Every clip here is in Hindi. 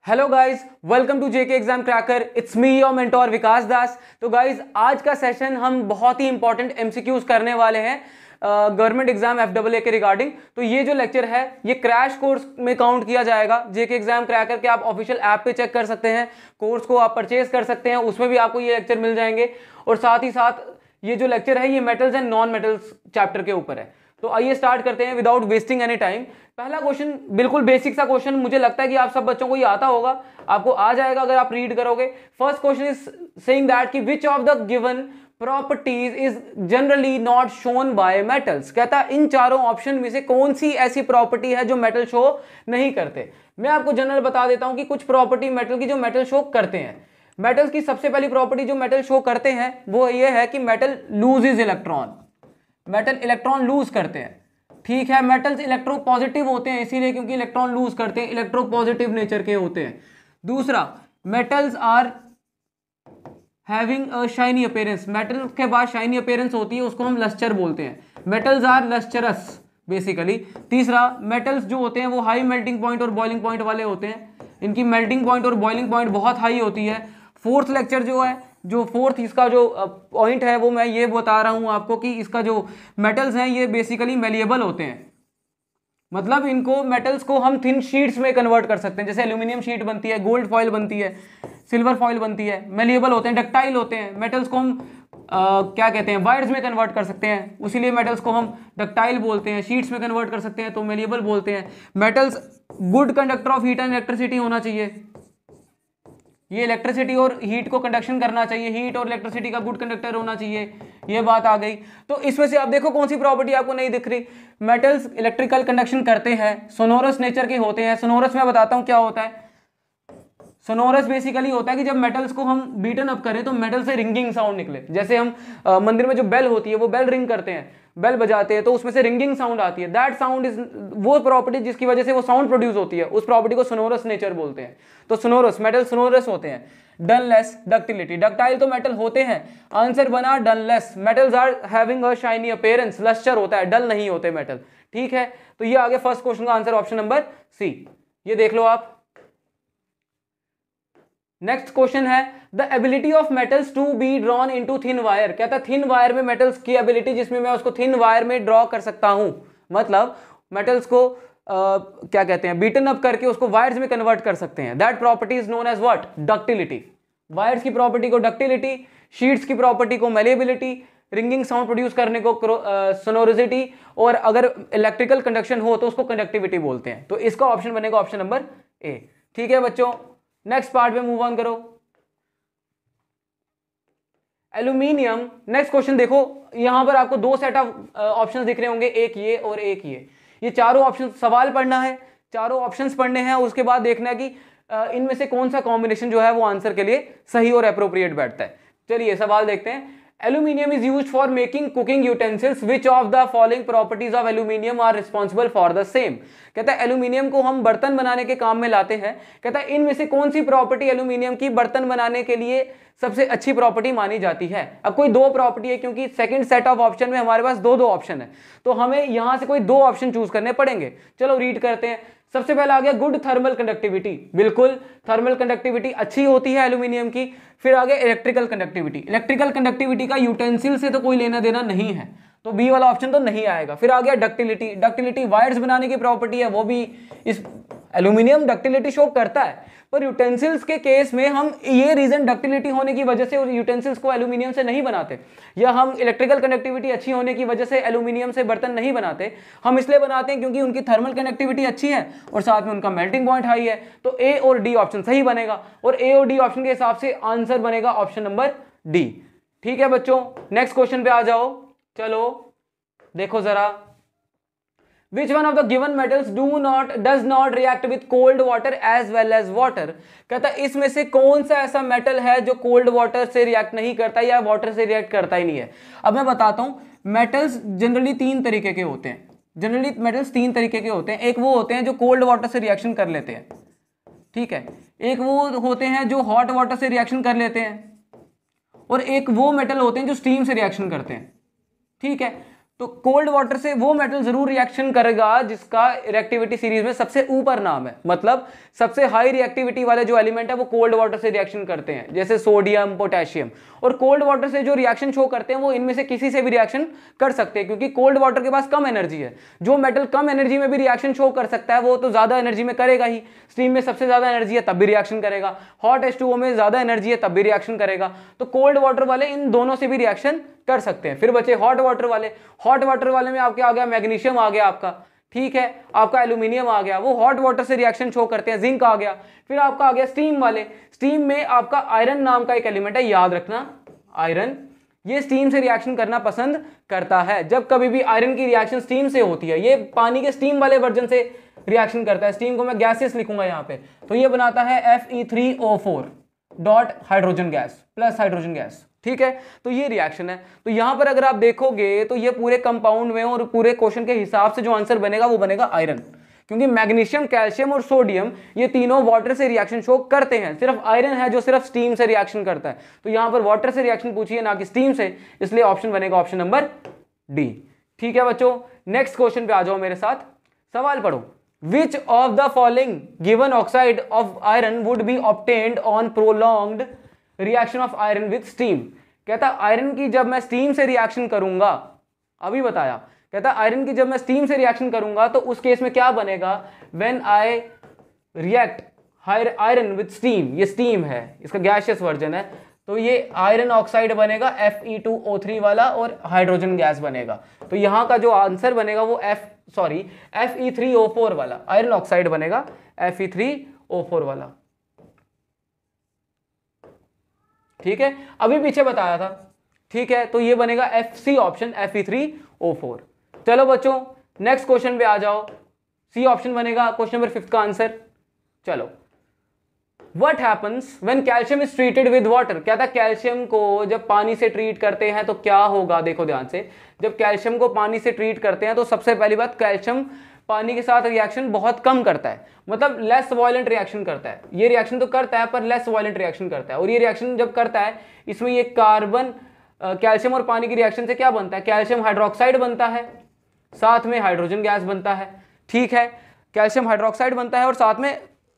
Hello guys, welcome to JK exam cracker. It's me your mentor Vikas Das. तो गाइस, आज का सेशन हम बहुत ही इंपॉर्टेंट एमसीक्यूज करने वाले हैं गवर्नमेंट एग्जाम एफडब्ल्यूए के रिगार्डिंग। तो ये जो लेक्चर है ये क्रैश कोर्स में काउंट किया जाएगा। जेके एग्जाम क्रैकर के आप ऑफिशियल ऐप पे चेक कर सकते हैं, कोर्स को आप परचेज कर सकते हैं, उसमें भी आपको ये लेक्चर मिल जाएंगे। और साथ ही साथ ये जो लेक्चर है ये metals and non metals chapter के ऊपर है। तो आइए स्टार्ट करते हैं विदाउट वेस्टिंग एनी टाइम। पहला क्वेश्चन बिल्कुल बेसिक सा क्वेश्चन, मुझे लगता है कि आप सब बच्चों को ये आता होगा, आपको आ जाएगा अगर आप रीड करोगे। First question is saying that कि which of the given properties is generally not shown by metals. कहता है इन चारों ऑप्शन में से कौन सी ऐसी प्रॉपर्टी है जो मेटल शो नहीं करते। मैं आपको जनरल बता देता हूं कि कुछ प्रॉपर्टी मेटल की जो मेटल शो करते हैं। मेटल्स की सबसे पहली प्रॉपर्टी जो मेटल शो करते हैं वो ये है कि metal loses electron. Metal electron lose करते हैं, ठीक है। मेटल्स इलेक्ट्रो पॉजिटिव होते हैं इसीलिए क्योंकि इलेक्ट्रॉन लूज करते हैं, इलेक्ट्रो पॉजिटिव नेचर के होते हैं। दूसरा, metals are having a shiny appearance. Metal के बाद शाइनी अपीयरेंस होती है, उसको हम लस्टर बोलते हैं। Metals are lustrous basically. तीसरा, मेटल्स जो होते हैं वो हाई मेल्टिंग पॉइंट और बॉइलिंग पॉइंट वाले होते हैं, इनकी मेल्टिंग पॉइंट और बॉइलिंग पॉइंट बहुत हाई होती है। फोर्थ लेक्चर जो है, जो फोर्थ इसका जो पॉइंट है वो मैं ये बता रहा हूं आपको कि इसका जो मेटल्स हैं ये बेसिकली मेलिएबल होते हैं। मतलब इनको मेटल्स को हम थिन शीट्स में कन्वर्ट कर सकते हैं, जैसे एल्यूमिनियम शीट बनती है, गोल्ड फॉइल बनती है, सिल्वर फॉइल बनती है। मेलिएबल होते हैं, डक्टाइल होते हैं। मेटल्स को हम क्या कहते हैं, वायर्स में कन्वर्ट कर सकते हैं, उसीलिए मेटल्स को हम डक्टाइल बोलते हैं। शीट्स में कन्वर्ट कर सकते हैं तो मेलिएबल बोलते हैं। Metals good conductor of heat and electricity होना चाहिए, ये इलेक्ट्रिसिटी और हीट को कंडक्शन करना चाहिए, हीट और इलेक्ट्रिसिटी का गुड कंडक्टर होना चाहिए, ये बात आ गई। तो इसमें से आप देखो कौन सी प्रॉपर्टी आपको नहीं दिख रही। मेटल्स इलेक्ट्रिकल कंडक्शन करते हैं, सोनोरस नेचर के होते हैं। सोनोरस मैं बताता हूं क्या होता है। सोनोरस बेसिकली होता है कि जब मेटल्स को हम बीटन अप करें तो मेटल से रिंगिंग साउंड निकले। जैसे हम मंदिर में जो बेल होती है वो बेल रिंग करते हैं, बेल बजाते हैं तो उसमें से रिंगिंग साउंड आती है। दैट साउंड इज वो प्रॉपर्टी जिसकी वजह से वो साउंड प्रोड्यूस होती है, उस प्रॉपर्टी को सोनोरस नेचर बोलते हैं। तो सोनोरस, मेटल सोनोरस होते हैं। डनलेस, डक्टिलिटी, डक्टाइल तो मेटल होते हैं। आंसर बना dullness. Metals are having a shiny appearance, lustre होता है, डल नहीं होते मेटल, ठीक है। तो ये आगे फर्स्ट क्वेश्चन का आंसर ऑप्शन नंबर सी, ये देख लो आप। नेक्स्ट क्वेश्चन है the ability of metals to be drawn into thin wire. कहता है थिन वायर में मेटल्स की एबिलिटी जिसमें मैं उसको थिन वायर में ड्रॉ कर सकता हूं। मतलब मेटल्स को क्या कहते हैं, बीटन अप करके उसको वायर्स में कन्वर्ट कर सकते हैं। That property is known as what, ductility. Wires की प्रॉपर्टी को डक्टिलिटी, शीट्स की प्रॉपर्टी को मेलिएबिलिटी, रिंगिंग साउंड प्रोड्यूस करने को सोनोरिसिटी, और अगर इलेक्ट्रिकल कंडक्शन हो तो उसको कंडक्टिविटी बोलते हैं। तो इसका ऑप्शन बनेगा ऑप्शन नंबर ए, ठीक है बच्चों। नेक्स्ट पार्ट में मूव ऑन करो। एल्यूमिनियम, नेक्स्ट क्वेश्चन देखो, यहां पर आपको दो सेट ऑफ ऑप्शंस दिख रहे होंगे, एक ये और एक ये चारों ऑप्शन सवाल पढ़ना है, चारों ऑप्शंस पढ़ने हैं, उसके बाद देखना है कि इनमें से कौन सा कॉम्बिनेशन जो है वो आंसर के लिए सही और एप्रोप्रिएट बैठता है। चलिए सवाल देखते हैं। Aluminium is used for making cooking utensils. Which of the following properties of aluminium are responsible for the same? कहता है एल्यूमिनियम को हम बर्तन बनाने के काम में लाते हैं। कहता है इनमें से कौन सी प्रॉपर्टी एल्यूमिनियम की बर्तन बनाने के लिए सबसे अच्छी प्रॉपर्टी मानी जाती है। अब कोई दो प्रॉपर्टी है क्योंकि सेकंड सेट ऑफ ऑप्शन में हमारे पास दो ऑप्शन है, तो हमें यहां से कोई दो ऑप्शन चूज करने पड़ेंगे। चलो रीड करते हैं। सबसे पहला आ गया गुड थर्मल कंडक्टिविटी। बिल्कुल, थर्मल कंडक्टिविटी अच्छी होती है एल्यूमिनियम की। फिर आ गया इलेक्ट्रिकल कंडक्टिविटी। इलेक्ट्रिकल कंडक्टिविटी का यूटेंसिल से तो कोई लेना देना नहीं है, तो बी वाला ऑप्शन तो नहीं आएगा। फिर आ गया डक्टिलिटी। डक्टिलिटी वायर्स बनाने की प्रॉपर्टी है, वो भी इस एल्यूमिनियम डक्टिलिटी शो करता है, पर यूटेंसिल्स के केस में हम ये रीजन डक्टिलिटी होने की वजह से यूटेंसिल्स को एल्यूमिनियम से नहीं बनाते, या हम इलेक्ट्रिकल कंडक्टिविटी अच्छी होने की वजह से एल्यूमिनियम से बर्तन नहीं बनाते। हम इसलिए बनाते हैं क्योंकि उनकी थर्मल कंडक्टिविटी अच्छी है और साथ में उनका मेल्टिंग पॉइंट हाई है। तो ए और डी ऑप्शन सही बनेगा, और ए और डी ऑप्शन के हिसाब से आंसर बनेगा ऑप्शन नंबर डी, ठीक है बच्चों। नेक्स्ट क्वेश्चन पे आ जाओ। चलो देखो जरा, Which one of the given metals does not react with cold water as well as water? कहता है इसमें से कौन सा ऐसा मेटल है जो कोल्ड वाटर से रिएक्ट नहीं करता या वाटर से रिएक्ट करता ही नहीं है। अब मैं बताता हूं, मेटल्स जनरली तीन तरीके के होते हैं। जनरली मेटल्स तीन तरीके के होते हैं। एक वो होते हैं जो कोल्ड वाटर से रिएक्शन कर लेते हैं, ठीक है। एक वो होते हैं जो हॉट वाटर से रिएक्शन कर लेते हैं, और एक वो मेटल होते हैं जो स्टीम से रिएक्शन करते हैं, ठीक है। तो कोल्ड वाटर से वो मेटल जरूर रिएक्शन करेगा जिसका रिएक्टिविटी सीरीज में सबसे ऊपर नाम है, मतलब सबसे हाई रिएक्टिविटी वाले जो एलिमेंट है वो कोल्ड वाटर से रिएक्शन करते हैं, जैसे सोडियम, पोटेशियम। और कोल्ड वाटर से जो रिएक्शन शो करते हैं वो इनमें से किसी से भी रिएक्शन कर सकते हैं, क्योंकि कोल्ड वाटर के पास कम एनर्जी है। जो मेटल कम एनर्जी में भी रिएक्शन शो कर सकता है वो तो ज्यादा एनर्जी में करेगा ही। स्टीम में सबसे ज्यादा एनर्जी है तब भी रिएक्शन करेगा, हॉट H2O में ज्यादा एनर्जी है तब भी रिएक्शन करेगा। तो कोल्ड वाटर वाले इन दोनों से भी रिएक्शन कर सकते हैं। फिर बचे हॉट वाटर वाले। हॉट वाटर वाले में आपके आ गया मैग्नीशियम आ गया आपका, ठीक है, आपका एल्यूमिनियम आ गया, वो हॉट वाटर से रिएक्शन शो करते हैं, जिंक आ गया। फिर आपका आ गया स्टीम वाले। स्टीम में आपका आयरन नाम का एक एलिमेंट है, याद रखना आयरन, ये स्टीम से रिएक्शन करना पसंद करता है। जब कभी भी आयरन की रिएक्शन स्टीम से होती है, ये पानी के स्टीम वाले वर्जन से रिएक्शन करता है। स्टीम को मैं गैसेस लिखूंगा यहाँ पे, तो ये बनाता है Fe3O4 dot hydrogen gas plus hydrogen gas, ठीक है। तो ये रिएक्शन है। तो यहां पर अगर आप देखोगे तो ये पूरे कंपाउंड में और पूरे क्वेश्चन के हिसाब से जो आंसर बनेगा वो बनेगा आयरन, क्योंकि मैग्नीशियम, कैल्शियम और सोडियम ये तीनों वाटर से रिएक्शन शो करते हैं। सिर्फ आयरन है जो सिर्फ स्टीम से रिएक्शन करता है। तो यहां पर वाटर से रिएक्शन पूछी है ना कि स्टीम से, इसलिए ऑप्शन बनेगा ऑप्शन नंबर डी, ठीक है बच्चों। नेक्स्ट क्वेश्चन पे आ जाओ मेरे साथ, सवाल पढ़ो। Which of the following given oxide of iron would be obtained on prolonged reaction of iron with steam? कहता आयरन की जब मैं स्टीम से रिएक्शन करूंगा, अभी बताया, कहता आयरन की जब मैं स्टीम से रिएक्शन करूंगा तो उस केस में क्या बनेगा, when I react iron with steam, ये स्टीम है, इसका गैसियस वर्जन है, तो ये आयरन ऑक्साइड बनेगा Fe2O3 वाला और हाइड्रोजन गैस बनेगा। तो यहां का जो आंसर बनेगा वो Fe3O4 वाला आयरन ऑक्साइड बनेगा, Fe3O4 वाला, ठीक है। अभी पीछे बताया था, ठीक है। तो ये बनेगा FC ऑप्शन, Fe3O4। चलो बच्चों नेक्स्ट क्वेश्चन पे आ जाओ, सी ऑप्शन बनेगा क्वेश्चन नंबर 5 का आंसर। चलो, What happens when calcium is treated with water? क्या था, कैल्शियम को जब पानी से ट्रीट करते हैं तो क्या होगा, देखो ध्यान से। जब कैल्शियम को पानी से ट्रीट करते हैं तो सबसे पहली बात, कैल्शियम पानी के साथ रिएक्शन बहुत कम करता है, मतलब लेस वॉयलेंट रिएक्शन करता है। ये रिएक्शन तो करता है पर लेस वॉयलेंट रिएक्शन करता है। और ये रिएक्शन जब करता है, इसमें ये कार्बन, कैल्शियम और पानी की रिएक्शन से क्या बनता है, कैल्शियम हाइड्रोक्साइड बनता है, साथ में हाइड्रोजन गैस बनता है, ठीक है। कैल्शियम हाइड्रोक्साइड बनता है और साथ में,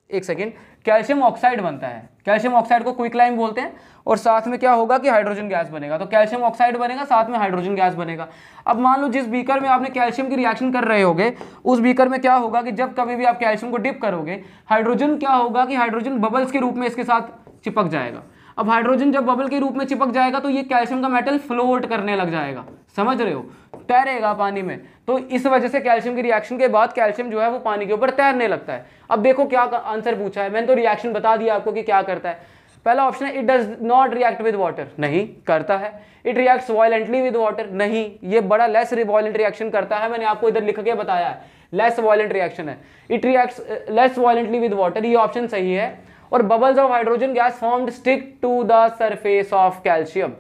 एक सेकेंड, कैल्शियम ऑक्साइड बनता है। कैल्शियम ऑक्साइड को क्विकलाइम बोलते हैं। और साथ में क्या होगा कि हाइड्रोजन गैस बनेगा। तो कैल्शियम ऑक्साइड बनेगा, साथ में हाइड्रोजन गैस बनेगा। अब मान लो जिस बीकर में आपने कैल्शियम की रिएक्शन कर रहे होगे, उस बीकर में क्या होगा कि जब कभी भी आप कैल्शियम को डिप करोगे, हाइड्रोजन क्या होगा कि हाइड्रोजन बबल्स के रूप में इसके साथ चिपक जाएगा। अब हाइड्रोजन जब बबल के रूप में चिपक जाएगा तो ये कैल्शियम का मेटल फ्लोट करने लग जाएगा, समझ रहे हो, तैरेगा पानी में। तो इस वजह से कैल्शियम की रिएक्शन के बाद कैल्शियम जो है वो पानी के ऊपर तैरने लगता है। अब देखो क्या आंसर पूछा है, मैंने तो रिएक्शन बता दिया आपको कि क्या करता है। पहला ऑप्शन है, it does not react with water, नहीं करता है। It reacts violently with water, नहीं, ये बड़ा लेस वायलेंट रिएक्शन करता है, मैंने आपको इधर लिख के बताया है, लेस वायलेंट रिएक्शन है। It reacts less violently with water, ये ऑप्शन सही है। और bubbles of hydrogen gas formed stick to the surface of calcium,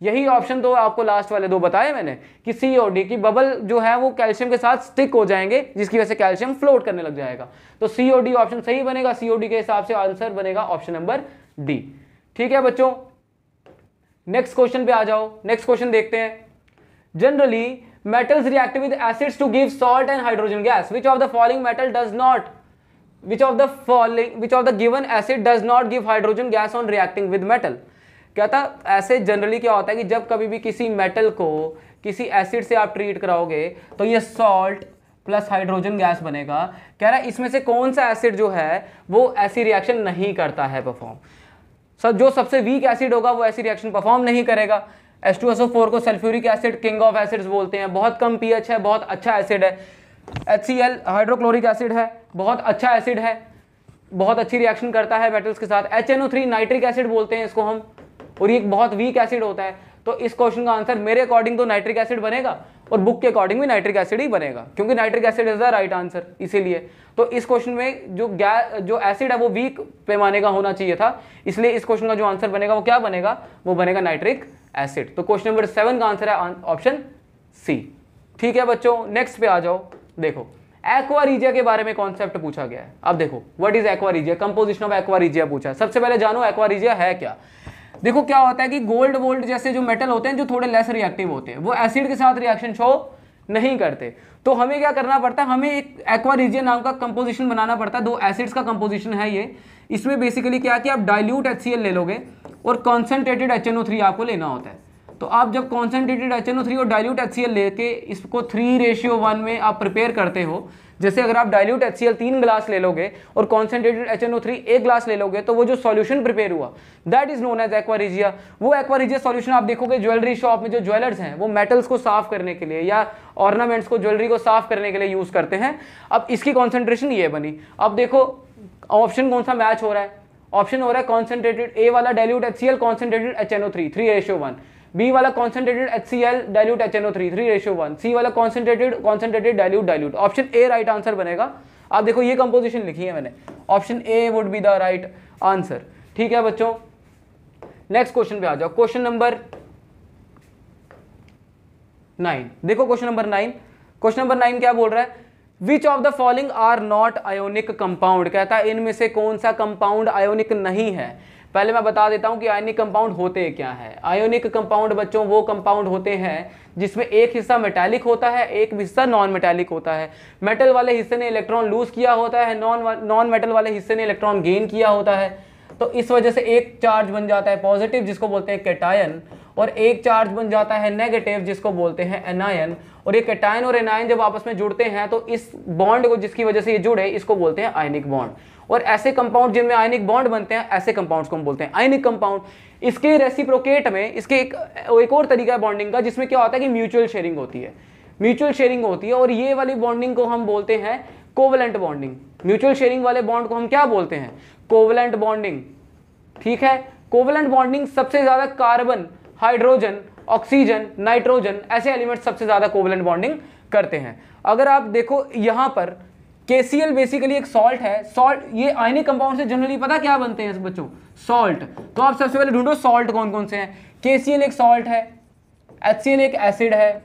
यही ऑप्शन तो आपको लास्ट वाले दो बताए मैंने कि सी और डी की बबल जो है वो कैल्शियम के साथ स्टिक हो जाएंगे, जिसकी वजह से कैल्शियम फ्लोट करने लग जाएगा। तो सी और डी ऑप्शन सही बनेगा। सी और डी के हिसाब से आंसर बनेगा ऑप्शन नंबर डी, ठीक है बच्चों। नेक्स्ट क्वेश्चन पे आ जाओ। नेक्स्ट क्वेश्चन देखते हैं। Generally metals react with acids to give salt and hydrogen gas, which of the following metal does not, which of the given acid does not give hydrogen gas on reacting with metal? कहता ऐसे जनरली क्या होता है कि जब कभी भी किसी मेटल को किसी एसिड से आप ट्रीट कराओगे तो ये सॉल्ट प्लस हाइड्रोजन गैस बनेगा। कह रहा है इसमें से कौन सा एसिड जो है वो ऐसी रिएक्शन नहीं करता है परफॉर्म। जो सबसे वीक एसिड होगा वो ऐसी रिएक्शन परफॉर्म नहीं करेगा। H2SO4 को sulphuric acid king of acids बोलते हैं, बहुत कम पीएच है, बहुत अच्छा एसिड है। HCl हाइड्रोक्लोरिक एसिड है, बहुत अच्छा एसिड है, बहुत अच्छी रिएक्शन करता है मेटल्स के साथ। HNO3 नाइट्रिक एसिड बोलते हैं इसको हम, और ये बहुत वीक एसिड होता है। तो इस क्वेश्चन का आंसर मेरे अकॉर्डिंग तो नाइट्रिक एसिड बनेगा, और बुक के अकॉर्डिंग भी नाइट्रिक एसिड ही बनेगा, क्योंकि nitric acid is the right answer. इसीलिए तो इस क्वेश्चन में जो एसिड है वो वीक पैमाने का होना चाहिए था, इसलिए इस क्वेश्चन का जो आंसर बनेगा वो क्या बनेगा, वो बनेगा नाइट्रिक एसिड। तो क्वेश्चन नंबर 7 का आंसर है ऑप्शन सी, ठीक है बच्चों। नेक्स्ट पे आ जाओ। देखो एक्वा रीजिया के बारे में कॉन्सेप्ट पूछा गया है। अब देखो what is aqua regia, composition of aqua regia पूछा है। सबसे पहले जानो एक्वा रीजिया है क्या। देखो क्या होता है कि गोल्ड वोल्ड जैसे जो मेटल होते हैं जो थोड़े लेस रिएक्टिव होते हैं वो एसिड के साथ रिएक्शन शो नहीं करते। तो हमें क्या करना पड़ता है, हमें एक एक्वा रीजियन नाम का कंपोजिशन बनाना पड़ता है। दो एसिड्स का कंपोजिशन है ये। इसमें बेसिकली क्या है कि आप डाइल्यूट HCl ले लोगे और कॉन्सेंट्रेटेड HNO3 आपको लेना होता है। तो आप जब कॉन्सेंट्रेटेड HNO3 और डाइल्यूट HCl लेके इसको 3:1 में आप प्रिपेयर करते हो, जैसे अगर आप डाइल्यूट HCl 3 ग्लास ले लोगे और कॉन्सेंट्रेटेड HNO3 1 ग्लास ले लोगे, तो वो जो सॉल्यूशन प्रिपेयर हुआ that is known as aqua regia. वो एक्वा रिजिया सॉल्यूशन आप देखोगे ज्वेलरी शॉप में जो ज्वेलर्स हैं वो मेटल्स को साफ करने के लिए या ऑर्नामेंट्स को, ज्वेलरी को साफ करने के लिए यूज करते हैं। अब इसकी कॉन्सेंट्रेशन ये बनी। अब देखो ऑप्शन कौन सा मैच हो रहा है, ऑप्शन हो रहा है कॉन्सेंट्रेटेड ए वाला dilute HCl concentrated HNO3 3:1, B वाला concentrated HCl dilute HNO3 3:1, C वाला concentrated dilute. Option A right answer बनेगा। आप देखो ये कंपोजिशन लिखी है मैंने, option A would be the right answer. ठीक है बच्चों, नेक्स्ट क्वेश्चन पे आ जाओ। क्वेश्चन नंबर 9 देखो, क्वेश्चन नंबर 9। क्वेश्चन नंबर 9 क्या बोल रहा है, which of the following are not ionic compound. कहता है इनमें से कौन सा कंपाउंड आयोनिक नहीं है। पहले मैं बता देता हूं कि आयोनिक कंपाउंड होते क्या है। आयोनिक कंपाउंड बच्चों वो कंपाउंड होते हैं जिसमें एक हिस्सा मेटालिक होता है, एक हिस्सा नॉन मेटालिक होता है। मेटल वाले हिस्से ने इलेक्ट्रॉन लूज किया होता है, नॉन मेटल वाले हिस्से ने इलेक्ट्रॉन गेन किया होता है। तो इस वजह से एक चार्ज बन जाता है पॉजिटिव जिसको बोलते हैं कैटायन, और एक चार्ज बन जाता है नेगेटिव जिसको बोलते हैं एनायन। और ये कैटायन और एनायन जब आपस में जुड़ते हैं तो इस बॉन्ड को जिसकी वजह से ये जुड़े इसको बोलते हैं आयनिक बॉन्ड। और ऐसे कंपाउंड जिनमें आयनिक बॉन्ड बनते हैं ऐसे कंपाउंड्स को हम बोलते हैं आयनिक कंपाउंड। इसके रेसिप्रोकेट में इसके एक और तरीका है बॉन्डिंग का, जिसमें क्या होता है कि म्यूचुअल शेयरिंग होती है। म्यूचुअल शेयरिंग होती है और ये वाली बॉन्डिंग को हम बोलते हैं कोवलेंट बॉन्डिंग। म्यूचुअल शेयरिंग वाले बॉन्ड को हम क्या बोलते हैं, कोवलेंट बॉन्डिंग। ठीक है, कोवलेंट बॉन्डिंग सबसे ज्यादा कार्बन, हाइड्रोजन, ऑक्सीजन, नाइट्रोजन ऐसे एलिमेंट सबसे ज्यादा कोवलेंट बॉन्डिंग करते हैं। अगर आप देखो यहां पर KCl बेसिकली एक सॉल्ट है। सॉल्ट ये आयनिक कंपाउंड से जनरली पता क्या बनते हैं बच्चों, सॉल्ट। तो आप सबसे पहले ढूंढो सॉल्ट कौन कौन से हैं। KCl एक सॉल्ट है, HCl एक एसिड है,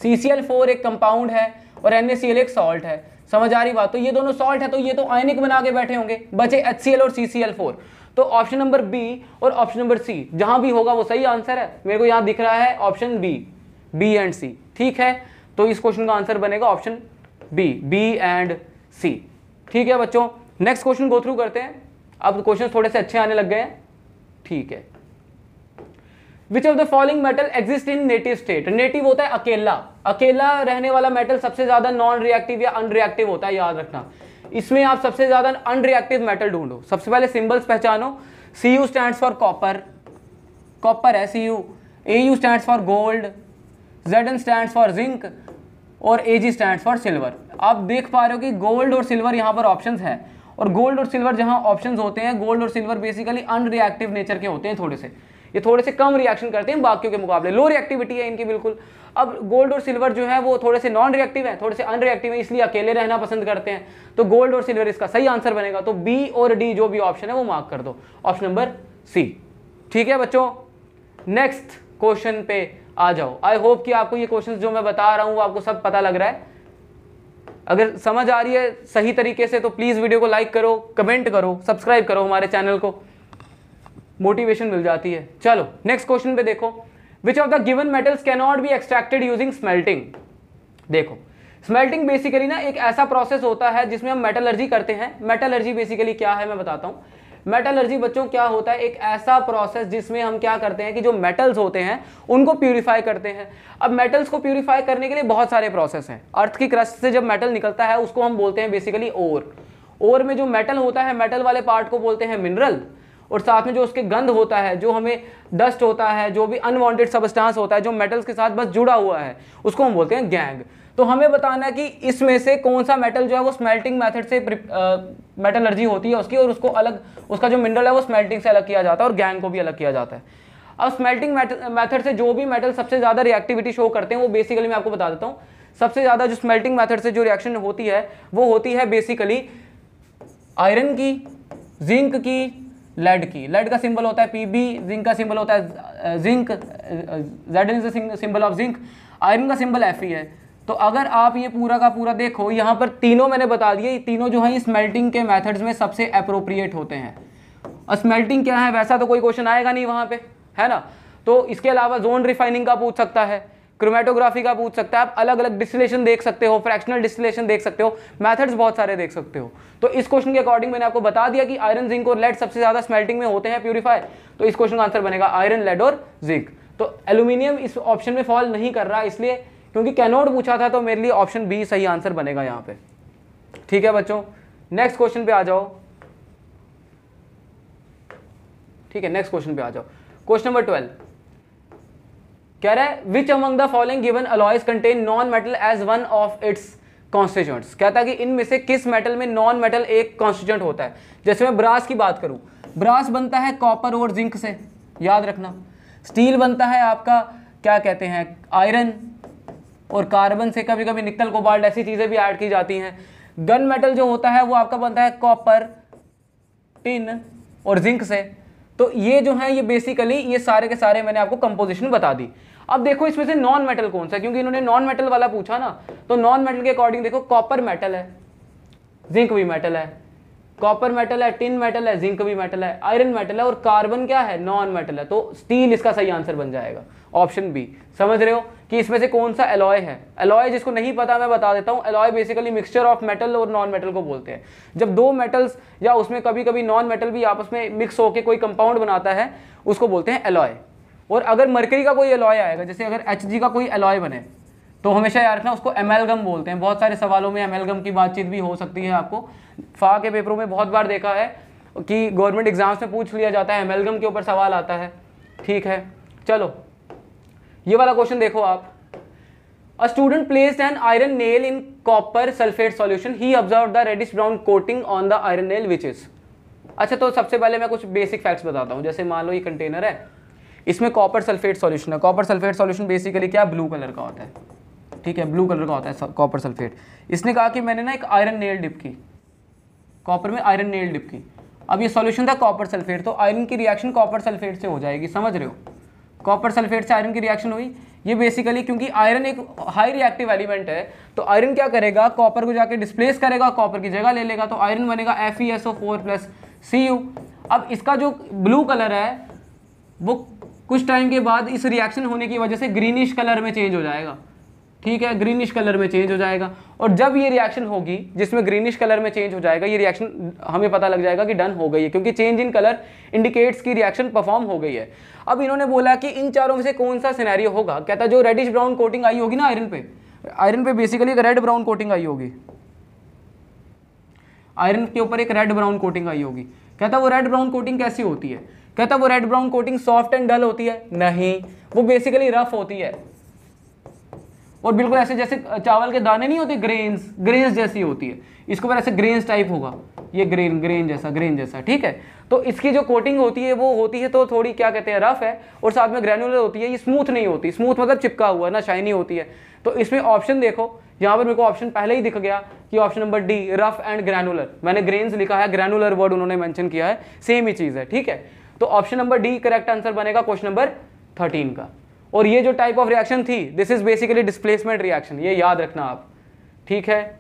CCl4 एक कंपाउंड है और NaCl एक सॉल्ट है। समझ आ रही बात। तो ये दोनों सॉल्ट है तो ये तो आयनिक बना के बैठे होंगे, बचे HCl और CCl4। तो ऑप्शन नंबर बी और ऑप्शन नंबर सी जहां भी होगा वो सही आंसर है। मेरे को यहां दिख रहा है ऑप्शन बी एंड सी। ठीक है, तो इस क्वेश्चन का आंसर बनेगा ऑप्शन बी एंड सी। ठीक है बच्चों, नेक्स्ट क्वेश्चन गो थ्रू करते हैं। अब क्वेश्चन थोड़े से अच्छे आने लग गए हैं। ठीक है, which of the following metal exist in native state. Native होता है अकेला, अकेला रहने वाला मेटल सबसे ज्यादा नॉन रिएक्टिव या अनरिएक्टिव होता है, याद रखना। इसमें आप सबसे ज्यादा अनरिएक्टिव मेटल ढूंढो। सबसे पहले सिंबल्स पहचानो। Cu stands for copper, copper है Cu। Au stands for gold, Zn stands for zinc और Ag स्टैंड्स फॉर सिल्वर। आप देख पा रहे हो कि गोल्ड और सिल्वर यहाँ पर ऑप्शंस है, और गोल्ड और सिल्वर जहाँ ऑप्शंस होते हैं, गोल्ड और सिल्वर बेसिकली अनरिएक्टिव नेचर के होते हैं। थोड़े से ये थोड़े से कम रिएक्शन करते हैं बाकियों के मुकाबले, लो रिएक्टिविटी है इनकी बिल्कुल। अब गोल्ड और सिल्वर जो है वो थोड़े से नॉन रिएक्टिव है, थोड़े से अनरिएक्टिव है, इसलिए अकेले रहना पसंद करते हैं। तो गोल्ड और सिल्वर इसका सही आंसर बनेगा। तो बी और डी जो भी ऑप्शन है वो मार्क कर दो, ऑप्शन नंबर सी। ठीक है बच्चों, नेक्स्ट क्वेश्चन पे आ जाओ। आई होप कि आपको ये क्वेश्चन जो मैं बता रहा हूँ वो आपको सब पता लग रहा है। अगर समझ आ रही है सही तरीके से तो प्लीज वीडियो को लाइक करो, कमेंट करो, सब्सक्राइब करो हमारे चैनल को, मोटिवेशन मिल जाती है। चलो नेक्स्ट क्वेश्चन पे देखो, विच of the given metals can not be extracted using smelting. देखो स्मेल्टिंग बेसिकली ना एक ऐसा प्रोसेस होता है जिसमें हम मेटलर्जी करते हैं। मेटलर्जी बेसिकली क्या है मैं बताता हूँ। मेटलर्जी बच्चों क्या होता है, एक ऐसा प्रोसेस जिसमें हम क्या करते हैं कि जो मेटल्स होते हैं उनको प्यूरिफाई करते हैं। अब मेटल्स को प्यूरिफाई करने के लिए बहुत सारे प्रोसेस हैं। अर्थ की क्रस्ट से जब मेटल निकलता है उसको हम बोलते हैं बेसिकली ओर। ओर में जो मेटल होता है, मेटल वाले पार्ट को बोलते हैं मिनरल, और साथ में जो उसके गंध होता है, जो हमें डस्ट होता है, जो भी अनवांटेड सबस्टांस होता है जो मेटल्स के साथ बस जुड़ा हुआ है, उसको हम बोलते हैं गैंग। तो हमें बताना है कि इसमें से कौन सा मेटल जो है वो स्मेल्टिंग मेथड से मेटलर्जी होती है उसकी, और उसको अलग, उसका जो मिनरल है वो स्मेल्टिंग से अलग किया जाता है और गैंग को भी अलग किया जाता है। अब स्मेल्टिंग मेथड से जो भी मेटल सबसे ज़्यादा रिएक्टिविटी शो करते हैं वो बेसिकली मैं आपको बता देता हूँ। सबसे ज़्यादा जो स्मेल्टिंग मेथड से जो रिएक्शन होती है वो होती है बेसिकली आयरन की, जिंक की, लेड की। लेड का सिंबल होता है Pb, जिंक का सिंबल होता है zinc, Zn is the symbol of zinc, iron का सिंबल Fe है। तो अगर आप ये पूरा का पूरा देखो, यहाँ पर तीनों मैंने बता दिए, तीनों जो है स्मेल्टिंग के मेथड्स में सबसे अप्रोप्रिएट होते हैं। स्मेल्टिंग क्या है वैसा तो कोई क्वेश्चन आएगा नहीं वहां पे, है ना। तो इसके अलावा जोन रिफाइनिंग का पूछ सकता है, क्रोमेटोग्राफी का पूछ सकता है, आप अलग अलग डिस्टिलेशन देख सकते हो, फ्रैक्शनल डिस्टिलेशन देख सकते हो, मेथड्स बहुत सारे देख सकते हो। तो इस क्वेश्चन के अकॉर्डिंग मैंने आपको बता दिया कि आयरन, जिंक और लेड सबसे ज्यादा स्मेल्टिंग में होते हैं प्यूरिफाई, तो इस क्वेश्चन का आंसर बनेगा आयरन, लेड और जिंक। तो एल्यूमिनियम इस ऑप्शन में फॉल नहीं कर रहा, इसलिए क्योंकि कैनोड पूछा था तो मेरे लिए ऑप्शन बी सही आंसर बनेगा यहाँ पे। ठीक है बच्चों, नेक्स्ट क्वेश्चन पे आ जाओ। ठीक है, नेक्स्ट क्वेश्चन पे आ जाओ। क्वेश्चन नंबर 12 कह रहा है which among the following given alloys contain non metal as one of its constituents. कहता है कि इनमें से किस मेटल में नॉन मेटल एक कॉन्स्टिट्यूएंट होता है। जैसे मैं ब्रास की बात करूं, ब्रास बनता है कॉपर और जिंक से, याद रखना। स्टील बनता है आपका क्या कहते हैं, आयरन और कार्बन से, कभी कभी निकल, कोबाल्ट, ऐसी चीजें भी ऐड की जाती हैं। गन मेटल जो होता है वो आपका बनता है कॉपर, टिन और जिंक से। तो ये जो है ये बेसिकली ये सारे के सारे मैंने आपको कंपोजिशन बता दी। अब देखो इसमें से नॉन मेटल कौन सा है, क्योंकि इन्होंने नॉन मेटल वाला पूछा ना, तो नॉन मेटल के अकॉर्डिंग देखो कॉपर मेटल है, जिंक भी मेटल है, कॉपर मेटल है, टिन मेटल है, जिंक भी मेटल है, आयरन मेटल है और कार्बन क्या है, नॉन मेटल है। तो स्टील इसका सही आंसर बन जाएगा, ऑप्शन बी। समझ रहे हो कि इसमें से कौन सा एलॉय है। एलॉय जिसको नहीं पता मैं बता देता हूं, alloy basically mixture of metal और नॉन मेटल को बोलते हैं। जब दो मेटल्स या उसमें कभी कभी नॉन मेटल भी आपस में मिक्स होकर कोई कंपाउंड बनाता है उसको बोलते हैं एलॉय। और अगर मरकरी का कोई एलॉय आएगा, जैसे अगर Hg का कोई एलॉय बने, तो हमेशा याद रखना उसको एमेलगम बोलते हैं। बहुत सारे सवालों में एमेलगम की बातचीत भी हो सकती है। आपको फा के पेपरों में बहुत बार देखा है कि गवर्नमेंट एग्जाम्स में पूछ लिया जाता है, एमेलगम के ऊपर सवाल आता है। ठीक है, चलो ये वाला क्वेश्चन देखो आप। A student placed an iron nail in copper sulphate solution, he observe the reddish brown coating on the iron nail which is. अच्छा, तो सबसे पहले मैं कुछ बेसिक फैक्ट्स बताता हूँ। जैसे मान लो ये कंटेनर है, इसमें कॉपर सल्फेट सॉल्यूशन है। कॉपर सल्फेट सॉल्यूशन बेसिकली क्या, ब्लू कलर का होता है। ठीक है, ब्लू कलर का होता है कॉपर सल्फेट। इसने कहा कि मैंने ना एक आयरन नेल डिप की, कॉपर में आयरन नेल डिप की। अब ये सॉल्यूशन था कॉपर सल्फेट, तो आयरन की रिएक्शन कॉपर सल्फेट से हो जाएगी। समझ रहे हो, कॉपर सल्फेट से आयरन की रिएक्शन हुई। ये बेसिकली क्योंकि आयरन एक हाई रिएक्टिव एलिमेंट है, तो आयरन क्या करेगा, कॉपर को जाके डिस्प्लेस करेगा, कॉपर की जगह ले लेगा, तो आयरन बनेगा FeSO4 + Cu। अब इसका जो ब्लू कलर है वो कुछ टाइम के बाद इस रिएक्शन होने की वजह से ग्रीनिश कलर में चेंज हो जाएगा। ठीक है, ग्रीनिश कलर में चेंज हो जाएगा। और जब ये रिएक्शन होगी जिसमें ग्रीनिश कलर में चेंज हो जाएगा, ये रिएक्शन हमें पता लग जाएगा कि डन हो गई है, क्योंकि चेंज इन कलर इंडिकेट्स की रिएक्शन परफॉर्म हो गई है। अब इन्होंने बोला कि इन चारों में से कौन सा सिनेरियो होगा। कहता जो रेडिश ब्राउन कोटिंग आई होगी ना आयरन पे बेसिकली एक रेड ब्राउन कोटिंग आई होगी, आयरन के ऊपर एक रेड ब्राउन कोटिंग आई होगी। कहता वो रेड ब्राउन कोटिंग कैसी होती है। कहता वो red brown coating soft and dull होती है, नहीं, वो बेसिकली रफ होती है और बिल्कुल ऐसे जैसे चावल के दाने नहीं होते, ग्रेन्स जैसी होती है। इसको पर ऐसे ग्रेन्स टाइप होगा, ये ग्रेन जैसा। ठीक है, तो इसकी जो कोटिंग होती है वो होती है तो थोड़ी क्या कहते हैं, रफ है, और साथ में ग्रैनुलर होती है। ये स्मूथ नहीं होती, स्मूथ मतलब चिपका हुआ ना, शाइनी होती है। तो इसमें ऑप्शन देखो, यहाँ पर मेरे को ऑप्शन पहले ही दिख गया कि option number D, rough and granular. मैंने ग्रेन्स लिखा है, ग्रैनुलर वर्ड उन्होंने मेंशन किया है, सेम ही चीज है। ठीक है, तो option number D correct answer बनेगा क्वेश्चन नंबर 13 का। और ये जो टाइप ऑफ रिएक्शन थी, this is basically displacement reaction, ये याद रखना आप। ठीक है,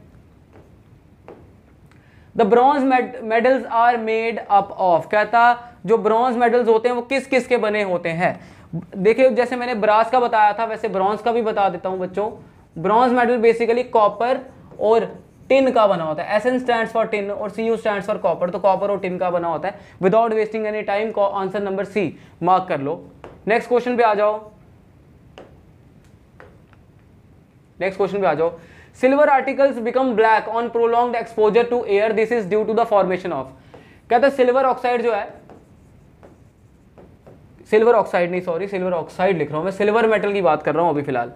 the bronze medals are made up of. कहता जो ब्रॉन्ज मेडल्स होते हैं वो किस किस के बने होते हैं। देखिए जैसे मैंने ब्रास का बताया था, वैसे ब्रॉन्ज का भी बता देता हूं बच्चों। ब्रॉन्ज मेडल बेसिकली कॉपर और टिन का बना होता है। SN स्टैंड्स फॉर टिन और Cu स्टैंड्स फॉर कॉपर, तो कॉपर और टिन का बना होता है। Without wasting any time answer number C mark कर लो। नेक्स्ट क्वेश्चन पे आ जाओ। Silver articles become black on prolonged exposure to air, this is due to the formation of. कहता है सिल्वर ऑक्साइड जो है, सिल्वर ऑक्साइड लिख रहा हूं मैं, सिल्वर मेटल की बात कर रहा हूं अभी फिलहाल।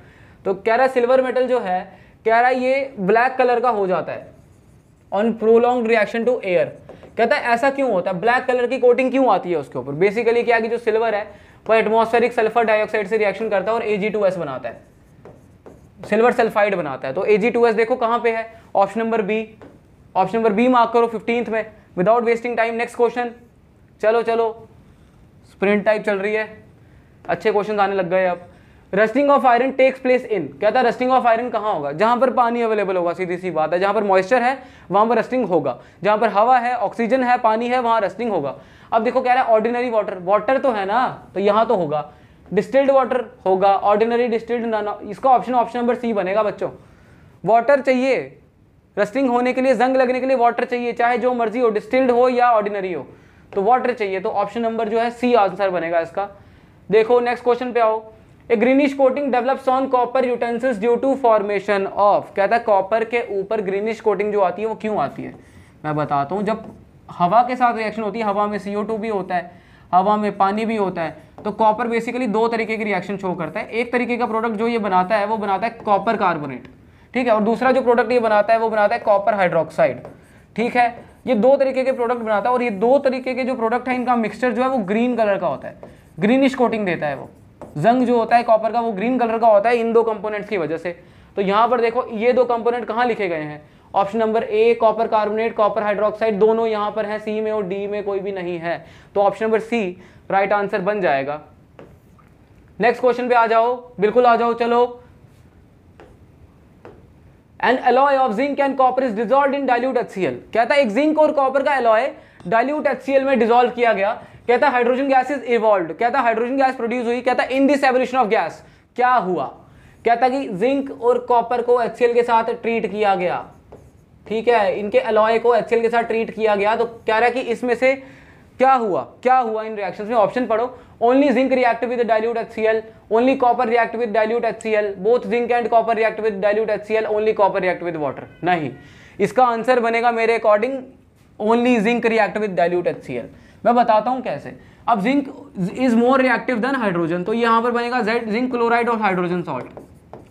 तो कह रहा है सिल्वर मेटल जो है, कह रहा है ये ब्लैक कलर का हो जाता है on prolonged reaction to air. कहता है ऐसा क्यों होता है, ब्लैक कलर की कोटिंग क्यों आती है उसके ऊपर। बेसिकली क्या कि जो सिल्वर है वो एटमॉस्फेरिक सल्फर डाइऑक्साइड से रिएक्शन करता है और Ag2S बनाता है, सिल्वर सल्फाइड बनाता है। तो Ag2S देखो कहां पे है, ऑप्शन नंबर बी मार्क करो 15th में। Without wasting time next question. चलो स्प्रिंट टाइप चल रही है, अच्छे क्वेश्चन आने लग गए अब। Rusting of iron takes place in, कहता है रस्टिंग ऑफ आयरन कहाँ होगा, जहां पर पानी अवेलेबल होगा, सीधी सी बात है, जहां पर मॉइस्चर है वहां पर रस्टिंग होगा, जहां पर हवा है, ऑक्सीजन है, पानी है, वहां रस्टिंग होगा। अब देखो कह रहा है ऑर्डिनरी वाटर, वाटर तो है ना, तो यहां तो होगा, डिस्टिल्ड वाटर होगा, ऑर्डिनरी डिस्टिल्ड ना, इसका ऑप्शन नंबर सी बनेगा बच्चों। वाटर चाहिए रस्टिंग होने के लिए, जंग लगने के लिए वाटर चाहिए, चाहे जो मर्जी हो, डिस्टिल्ड हो या ऑर्डिनरी हो, तो वाटर चाहिए, तो ऑप्शन नंबर जो है सी आंसर बनेगा इसका। देखो नेक्स्ट क्वेश्चन पे आओ। A greenish coating develops on copper utensils due to formation of, कहता है कॉपर के ऊपर ग्रीनिश कोटिंग जो आती है वो क्यों आती है, मैं बताता हूँ। जब हवा के साथ रिएक्शन होती है, हवा में CO2 भी होता है, हवा में पानी भी होता है, तो कॉपर बेसिकली दो तरीके की रिएक्शन शो करता है। एक तरीके का प्रोडक्ट जो ये बनाता है वो बनाता है कॉपर कार्बोनेट, ठीक है, और दूसरा जो प्रोडक्ट ये बनाता है वो बनाता है कॉपर हाइड्रोक्साइड, ठीक है। ये दो तरीके के प्रोडक्ट बनाता है, और ये दो तरीके के जो प्रोडक्ट है इनका मिक्सचर जो है वो ग्रीन कलर का होता है, ग्रीनिश कोटिंग देता है वो। जंग जो होता है कॉपर का वो ग्रीन कलर का होता है इन दो कंपोनेंट्स की वजह से। तो यहाँ पर देखो ये दो कंपोनेंट कहाँ लिखे गए हैं, option number A copper carbonate, copper hydroxide, दोनों यहाँ पर हैं, सी में और डी में कोई भी नहीं है, तो option number C right answer बन जाएगा। नेक्स्ट क्वेश्चन पे आ जाओ, बिल्कुल आ जाओ, चलो। N alloy of zinc and copper is dissolved in dilute HCl, कहता है एक जिंक और कॉपर का एलॉय डाइल्यूट HCl में डिसॉल्व किया गया, कहता है हाइड्रोजन गैस इज इवॉल्व्ड, कहता है हाइड्रोजन गैस प्रोड्यूस हुई, कहता है in this evolution of gas क्या हुआ, कहता है कि जिंक और कॉपर को HCl के साथ ट्रीट किया गया, ठीक है, इनके एलॉय को HCl के साथ ट्रीट किया गया, तो कह रहा है कि इसमें से क्या हुआ इन रिएक्शंस में, ऑप्शन पढ़ो। Only zinc react with dilute HCl, only copper react with dilute HCl, both zinc and copper react with dilute HCl, only copper react with water, नहीं, इसका आंसर बनेगा मेरे according only zinc react with dilute HCl। मैं बताता हूं कैसे। अब zinc is more reactive than hydrogen, तो यहां पर बनेगा Z जिंक क्लोराइड और हाइड्रोजन सॉल्ट,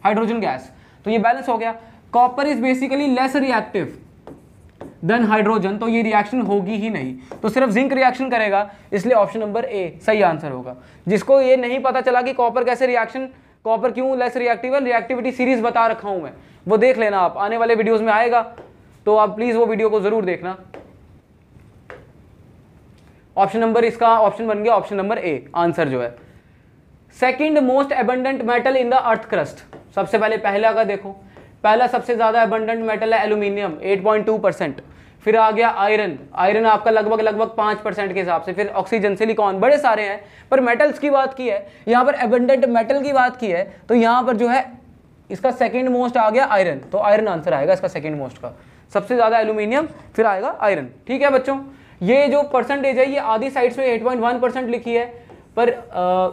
हाइड्रोजन गैस, तो ये बैलेंस हो गया। Copper is basically less reactive than hydrogen, तो ये रिएक्शन होगी ही नहीं, तो सिर्फ जिंक रिएक्शन करेगा, इसलिए ऑप्शन नंबर ए सही आंसर होगा। जिसको ये नहीं पता चला कि कॉपर कैसे रिएक्शन, कॉपर क्यों लेस रिएक्टिव है, रिएक्टिविटी सीरीज बता रखा हूं मैं, वो देख लेना आप, आने वाले वीडियोस में आएगा, तो आप प्लीज वो वीडियो को जरूर देखना। ऑप्शन नंबर इसका ऑप्शन बन गया ऑप्शन नंबर ए आंसर जो है। Second most abundant metal in the earth crust, सबसे पहले पहला का देखो, पहला सबसे ज्यादा एबंडेंट मेटल है एल्यूमिनियम 8.2%, फिर आ गया आयरन, आयरन आपका लगभग 5% के हिसाब से, फिर ऑक्सीजन, सिलिकॉन, बड़े सारे हैं, पर मेटल्स की बात की है, यहाँ पर एबंडेंट मेटल की बात की है, तो यहाँ पर जो है इसका सेकंड मोस्ट आ गया आयरन, तो आयरन आंसर आएगा इसका सेकंड मोस्ट का, सबसे ज्यादा एल्यूमिनियम, फिर आएगा आयरन, ठीक है बच्चों। ये जो परसेंटेज है ये आधी साइड्स में 8.1% लिखी है, पर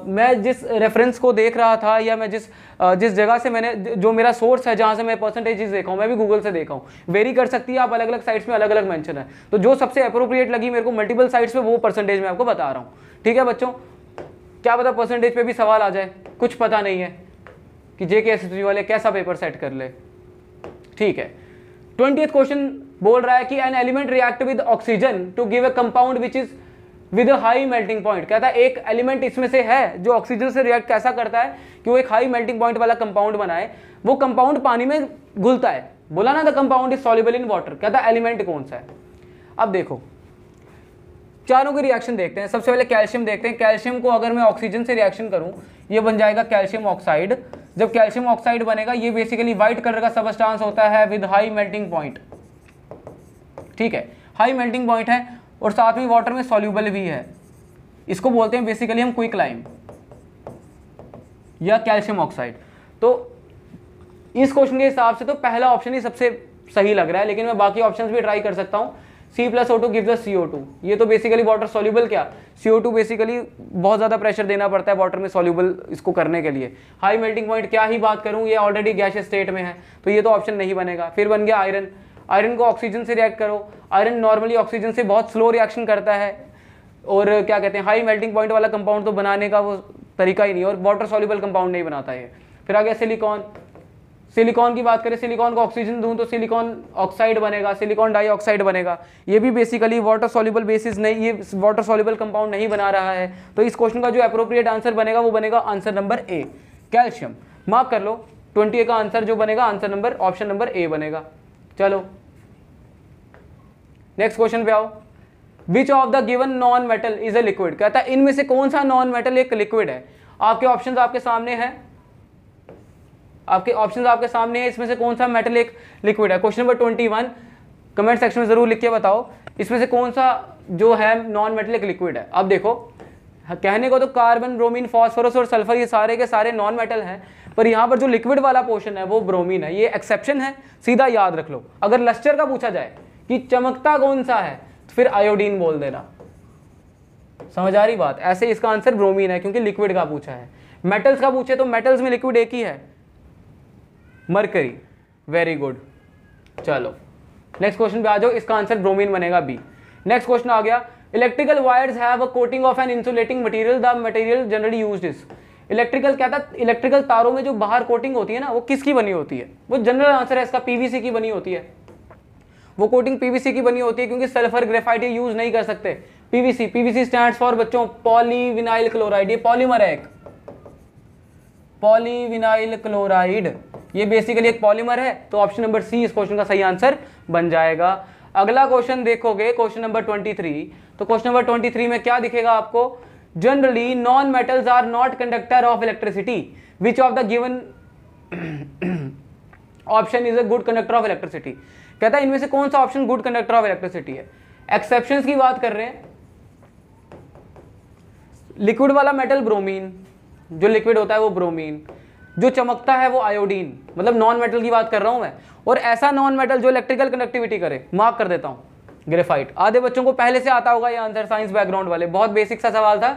मैं जिस रेफरेंस को देख रहा था, या मैं जिस जगह से मैंने, जो मेरा सोर्स है जहाँ से मैं परसेंटेजेस देखा हूँ, मैं भी गूगल से देखा हूँ, वेरी कर सकती है, आप अलग अलग साइट्स में अलग अलग मेंशन है, तो जो सबसे अप्रोप्रिएट लगी मेरे को मल्टीपल साइट्स पे वो परसेंटेज मैं आपको बता रहा हूँ, ठीक है बच्चों। क्या पता परसेंटेज पे भी सवाल आ जाए, कुछ पता नहीं है कि JKSSB वाले कैसा पेपर सेट कर ले, ठीक है। 20th क्वेश्चन बोल रहा है कि an element react with oxygen to give a compound which is with high melting point, कहता है एक एलिमेंट इसमें से है जो ऑक्सीजन से रिएक्ट कैसा करता है कि वो एक हाई मेल्टिंग पॉइंट वाला कंपाउंड बनाए, वो कंपाउंड पानी में घुलता है, बोला ना the compound is soluble in water, कहता है एलिमेंट कौन सा है। अब देखो चारों के रिएक्शन देखते हैं, सबसे पहले कैल्शियम देखते हैं, कैल्शियम को अगर मैं ऑक्सीजन से रिएक्शन करूं ये बन जाएगा कैल्शियम ऑक्साइड, जब कैल्शियम ऑक्साइड बनेगा ये बेसिकली व्हाइट कलर का सबस्टांस होता है विद हाई मेल्टिंग पॉइंट, ठीक है, हाई मेल्टिंग पॉइंट है और साथ में वाटर में सॉल्यूबल भी है, इसको बोलते हैं बेसिकली हम क्विकलाइम या कैल्शियम ऑक्साइड। तो इस क्वेश्चन के हिसाब से तो पहला ऑप्शन ही सबसे सही लग रहा है, लेकिन मैं बाकी ऑप्शंस भी ट्राई कर सकता हूँ। C+O2 गिव्स अस CO2, ये तो बेसिकली वाटर सॉल्यूबल, क्या CO2 बेसिकली बहुत ज़्यादा प्रेशर देना पड़ता है वाटर में सॉल्यूबल इसको करने के लिए, हाई मेल्टिंग पॉइंट क्या ही बात करूँ, ये ऑलरेडी गैसियस स्टेट में है, तो ये तो ऑप्शन नहीं बनेगा। फिर बन गया आयरन, आयरन को ऑक्सीजन से रिएक्ट करो, आयरन नॉर्मली ऑक्सीजन से बहुत स्लो रिएक्शन करता है, और क्या कहते हैं हाई मेल्टिंग पॉइंट वाला कंपाउंड तो बनाने का वो तरीका ही नहीं, और वाटर सॉल्यूबल कंपाउंड नहीं बनाता है। फिर आ गया सिलिकॉन, सिलिकॉन की बात करें, सिलिकॉन को ऑक्सीजन दूं तो सिलिकॉन ऑक्साइड बनेगा, सिलिकॉन डाइऑक्साइड बनेगा, ये भी बेसिकली वाटर सॉल्युबल बेसिस नहीं, ये वाटर सॉल्युबल कंपाउंड नहीं बना रहा है, तो इस क्वेश्चन का जो अप्रोप्रिएट आंसर बनेगा वो बनेगा answer number A calcium. Mark कर लो 20 का आंसर जो बनेगा answer number option number A बनेगा। चलो नेक्स्ट क्वेश्चन पे आओ। विच of the given non metal is a liquid, कहता है इनमें से कौन सा नॉन मेटल एक लिक्विड है। आपके ऑप्शंस आपके सामने हैं, आपके ऑप्शंस आपके सामने है, इसमें से कौन सा मेटल एक लिक्विड है। क्वेश्चन नंबर 21 कमेंट सेक्शन में जरूर लिख के बताओ इसमें से कौन सा जो है नॉन मेटल एक लिक्विड है। अब देखो कहने को तो कार्बन, ब्रोमीन, फास्फोरस और सल्फर ये सारे के सारे नॉन मेटल हैं, पर यहाँ पर जो लिक्विड वाला पोर्शन है वो ब्रोमीन है, ये एक्सेप्शन है, सीधा याद रख लो। अगर लस्टर का पूछा जाए कि चमकता कौन सा है तो फिर आयोडीन बोल देना। समझ आ रही बात? ऐसे इसका आंसर ब्रोमीन है क्योंकि लिक्विड का पूछा है। मेटल्स का पूछे तो मेटल्स में लिक्विड एक ही है, मरकरी। Very good. चलो नेक्स्ट क्वेश्चन पे आ जाओ, इसका आंसर ब्रोमीन बनेगा बी। नेक्स्ट क्वेश्चन आ गया, electrical wires have a coating of an insulating material, the material generally used is. Electrical क्या था, इलेक्ट्रिकल तारों में जो बाहर कोटिंग होती है ना वो किसकी बनी होती है? वो जनरल आंसर है इसका पीवीसी की बनी होती है। वो कोटिंग पीवीसी की बनी होती है क्योंकि सल्फर ग्रेफाइट यूज नहीं कर सकते। पीवीसी, पीवीसी स्टैंड्स फॉर बच्चों पॉलीविनाइल क्लोराइड, ये पॉलीमर है एक, पॉलीविनाइल क्लोराइड, ये बेसिकली एक पॉलीमर है। तो ऑप्शन नंबर सी इस क्वेश्चन का सही आंसर बन जाएगा। अगला क्वेश्चन देखोगे क्वेश्चन नंबर 23, तो क्वेश्चन नंबर 23 में क्या दिखेगा आपको, generally non metals are not conductor of electricity, which of the given option is a good conductor of electricity. कहता है इनमें से कौन सा option good conductor of electricity है। एक्सेप्शंस की बात कर रहे हैं, लिक्विड वाला मेटल ब्रोमीन, जो लिक्विड होता है वो ब्रोमीन, जो चमकता है वो आयोडीन, मतलब नॉन मेटल की बात कर रहा हूं मैं। और ऐसा नॉन मेटल जो इलेक्ट्रिकल कंडक्टिविटी करे, मार्क कर देता हूं, ग्रेफाइट। आधे बच्चों को पहले से आता होगा ये आंसर, साइंस बैकग्राउंड वाले, बहुत बेसिक सा सवाल था,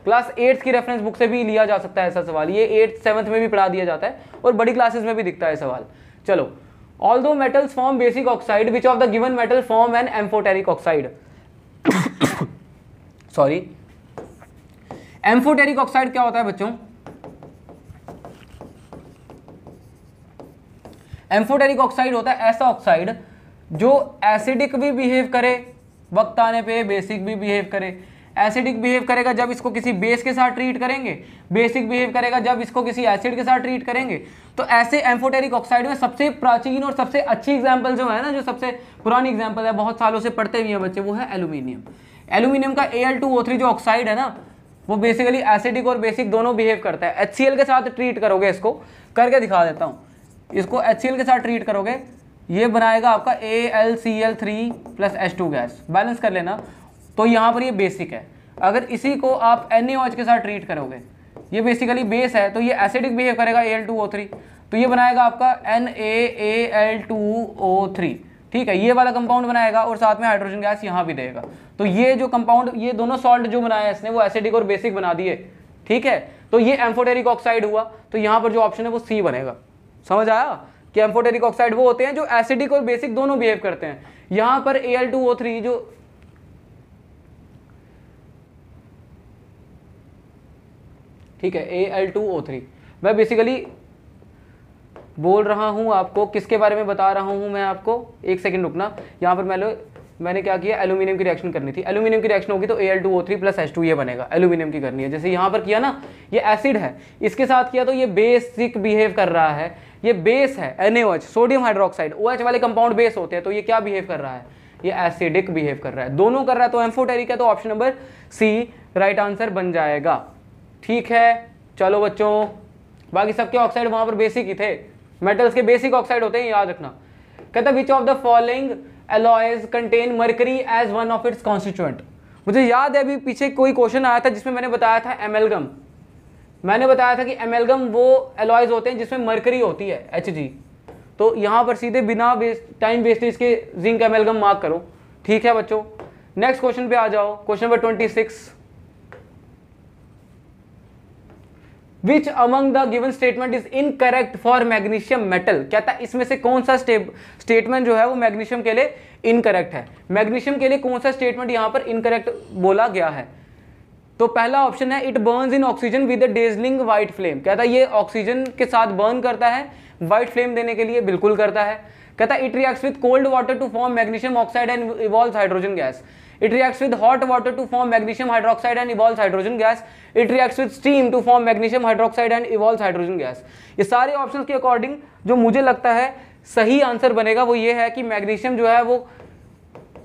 क्लास 8 की रेफरेंस बुक से भी लिया जा सकता है ऐसा सवाल, ये 8th 7th में भी पढ़ा दिया जाता है और बड़ी क्लासेस में भी दिखता है सवाल। चलो, although metals form basic oxide, which of the given metal form an amphoteric oxide. Sorry, amphoteric oxide क्या होता है बच्चों? एम्फोटेरिक ऑक्साइड होता है ऐसा ऑक्साइड जो एसिडिक भी बिहेव करे, वक्त आने पे बेसिक भी बिहेव करे। एसिडिक बिहेव करेगा जब इसको किसी बेस के साथ ट्रीट करेंगे, बेसिक बिहेव करेगा जब इसको किसी एसिड के साथ ट्रीट करेंगे। तो ऐसे एम्फोटेरिक ऑक्साइड में सबसे प्राचीन और सबसे अच्छी एग्जांपल जो है ना, जो सबसे पुरानी एग्जांपल है, बहुत सालों से पढ़ते भी हैं बच्चे, वो है एल्यूमिनियम। एल्यूमिनियम का Al2O3 जो ऑक्साइड है ना, वो बेसिकली एसिडिक और बेसिक दोनों बिहेव करता है। HCl के साथ ट्रीट करोगे, इसको करके दिखा देता हूँ, इसको HCl के साथ ट्रीट करोगे, ये बनाएगा आपका AlCl3 + H2 गैस, बैलेंस कर लेना। तो यहाँ पर ये बेसिक है। अगर इसी को आप NaOH के साथ ट्रीट करोगे, ये बेसिकली बेस है, तो ये एसिडिक बिहेव करेगा Al2O3, तो ये बनाएगा आपका NaAl2O3, ठीक है, ये वाला कंपाउंड बनाएगा और साथ में हाइड्रोजन गैस यहाँ भी देगा। तो ये जो कंपाउंड, ये दोनों सॉल्ट जो बनाया इसने, वो एसिडिक और बेसिक बना दिए, ठीक है। तो ये एम्फोटेरिक ऑक्साइड हुआ। तो यहाँ पर जो ऑप्शन है वो सी बनेगा। समझ आया कि एम्फोटेरिक ऑक्साइड वो होते हैं जो एसिडिक और बेसिक दोनों बिहेव करते हैं। यहाँ पर Al2O3 जो ठीक है, Al2O3, मैं बेसिकली बोल रहा हूं आपको, किसके बारे में बता रहा हूं मैं आपको, एक सेकंड रुकना। यहाँ पर मैंने क्या किया, एल्यूमिनियम की रिएक्शन करनी थी। एल्यूमिनियम की रिएक्शन होगी तो Al2O3 + H2 ये बनेगा, एल्यूमिनियम की करनी है। जैसे यहाँ पर किया ना, ये एसिड है, इसके साथ किया तो ये बेसिक बिहेव कर रहा है, ये बेस है NaOH, सोडियम हाइड्रोक्साइड। OH वाले कंपाउंड बेस होते हैं, तो ये क्या बिहेव कर रहा है, ये एसिडिक बिहेव कर रहा है, दोनों कर रहा है, तो एम्फोटेरिक है। तो option number C right answer बन जाएगा, ठीक है। चलो बच्चों, बाकी सबके ऑक्साइड वहां पर बेसिक ही थे, मेटल्स के बेसिक ऑक्साइड होते हैं, याद रखना। कहता है which of the following alloys contain mercury as one of its constituent. मुझे याद है अभी पीछे कोई क्वेश्चन आया था जिसमें मैंने बताया था एमेलगम, मैंने बताया था कि एमेलगम वो एलॉयज होते हैं जिसमें मर्करी होती है Hg। तो यहाँ पर सीधे बिना टाइम वेस्टेज के जिंक एमेलगम मार्क करो, ठीक है बच्चों। नेक्स्ट क्वेश्चन पे आ जाओ, question number 26, Which among the given statement is incorrect for magnesium metal। कहता है इसमें से कौन सा स्टेटमेंट जो है वो मैग्नीशियम के लिए इनकरेक्ट है। मैग्नीशियम के लिए कौन सा स्टेटमेंट यहाँ पर इनकरेक्ट बोला गया है? तो पहला ऑप्शन है it Burns in oxygen with a dazzling white flame. कहता है ये ऑक्सीजन के साथ बर्न करता है, व्हाइट फ्लेम देने के लिए बिल्कुल करता है। कहता है it reacts with cold water to form magnesium oxide and evolves hydrogen gas. It reacts with hot water to form magnesium hydroxide and evolves hydrogen gas. It reacts with steam to form magnesium hydroxide and evolves hydrogen gas. ये सारे ऑप्शंस के अकॉर्डिंग जो मुझे लगता है सही आंसर बनेगा वो ये है कि मैग्नीशियम जो है वो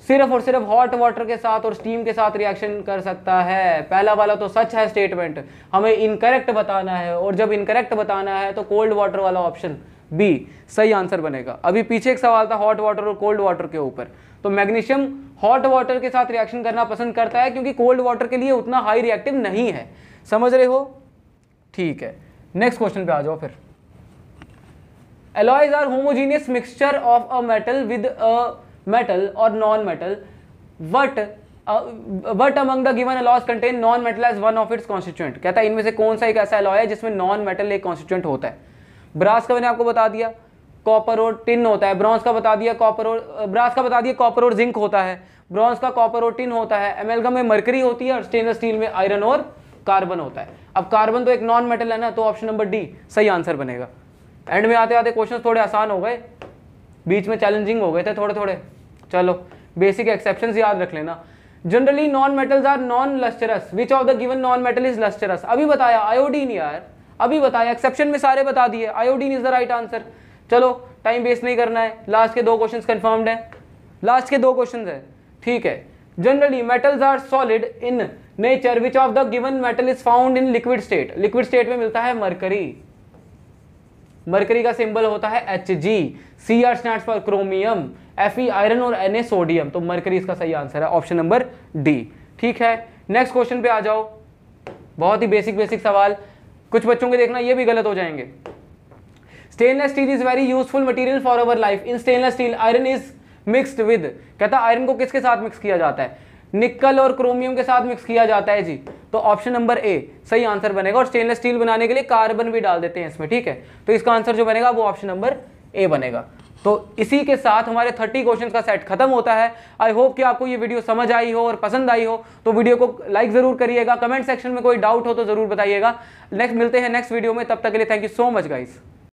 सिर्फ और सिर्फ हॉट वाटर के साथ और स्टीम के साथ रिएक्शन कर सकता है। पहला वाला तो सच है स्टेटमेंट, हमें इनकरेक्ट बताना है, और जब इनकरेक्ट बताना है तो कोल्ड वाटर वाला ऑप्शन बी सही आंसर बनेगा। अभी पीछे एक सवाल था हॉट वाटर और कोल्ड वाटर के ऊपर, तो मैग्नीशियम हॉट वाटर के साथ रिएक्शन करना पसंद करता है क्योंकि कोल्ड वाटर के लिए उतना हाई रिएक्टिव नहीं है। समझ रहे हो? ठीक है, नेक्स्ट क्वेश्चन पे आ जाओ फिर। alloys are homogeneous mixture of a metal with a metal or non-metal, but among the given alloys contain non-metal as one of its constituent। कहता है इनमें से कौन सा एक ऐसा alloy है जिसमें नॉन मेटल एक कॉन्स्टिट्यूएंट होता है। ब्रास का मैंने आपको बता दिया, कॉपर और टिन होता है। ब्रॉन्ज का बता दिया, कॉपर और ब्रास का बता दिया, कॉपर और जिंक होता है। ब्रॉन्ज का कॉपर और टिन होता है। एमेल्गम में मरकरी होती है और स्टेनलेस स्टील में आयरन और कार्बन होता है। अब कार्बन तो एक नॉन मेटल है ना, तो ऑप्शन नंबर डी सही आंसर बनेगा। एंड में आते आते क्वेश्चन थोड़े आसान हो गए, बीच में चैलेंजिंग हो गए थे थोड़े थोड़े। चलो बेसिक एक्सेप्शंस याद रख लेना। Generally non metals are non lustrous, which of the given non metal is lustrous. अभी बताया आयोडीन यार, अभी बताया, एक्सेप्शन में सारे बता दिए, iodine is the right answer. चलो टाइम वेस्ट नहीं करना है, लास्ट के 2 क्वेश्चंस कंफर्म्ड है, लास्ट के 2 क्वेश्चंस है, ठीक है। Generally metals are solid in nature, which of the given metal is found in liquid state. Liquid state में मिलता है मरकरी, मरकरी का सिंबल होता है Hg, Cr stands for chromium, Fe iron और Na सोडियम, तो मरकरी इसका सही आंसर है, ऑप्शन नंबर डी। ठीक है, नेक्स्ट क्वेश्चन पे आ जाओ। बहुत ही बेसिक सवाल, कुछ बच्चों के देखना ये भी गलत हो जाएंगे। Stainless steel is very useful material for our life, in stainless steel iron is mixed with. कहता आयरन को किसके साथ मिक्स किया जाता है? निकल और क्रोमियम के साथ मिक्स किया जाता है जी, तो ऑप्शन नंबर ए सही आंसर बनेगा। और स्टेनलेस स्टील बनाने के लिए कार्बन भी डाल देते हैं इसमें, ठीक है, तो इसका आंसर जो बनेगा वो ऑप्शन नंबर ए बनेगा। तो इसी के साथ हमारे 30 क्वेश्चंस का सेट खत्म होता है। आई होप कि आपको ये वीडियो समझ आई हो और पसंद आई हो, तो वीडियो को लाइक जरूर करिएगा, कमेंट सेक्शन में कोई डाउट हो तो जरूर बताइएगा। नेक्स्ट मिलते हैं नेक्स्ट वीडियो में, तब तक के लिए thank you so much guys.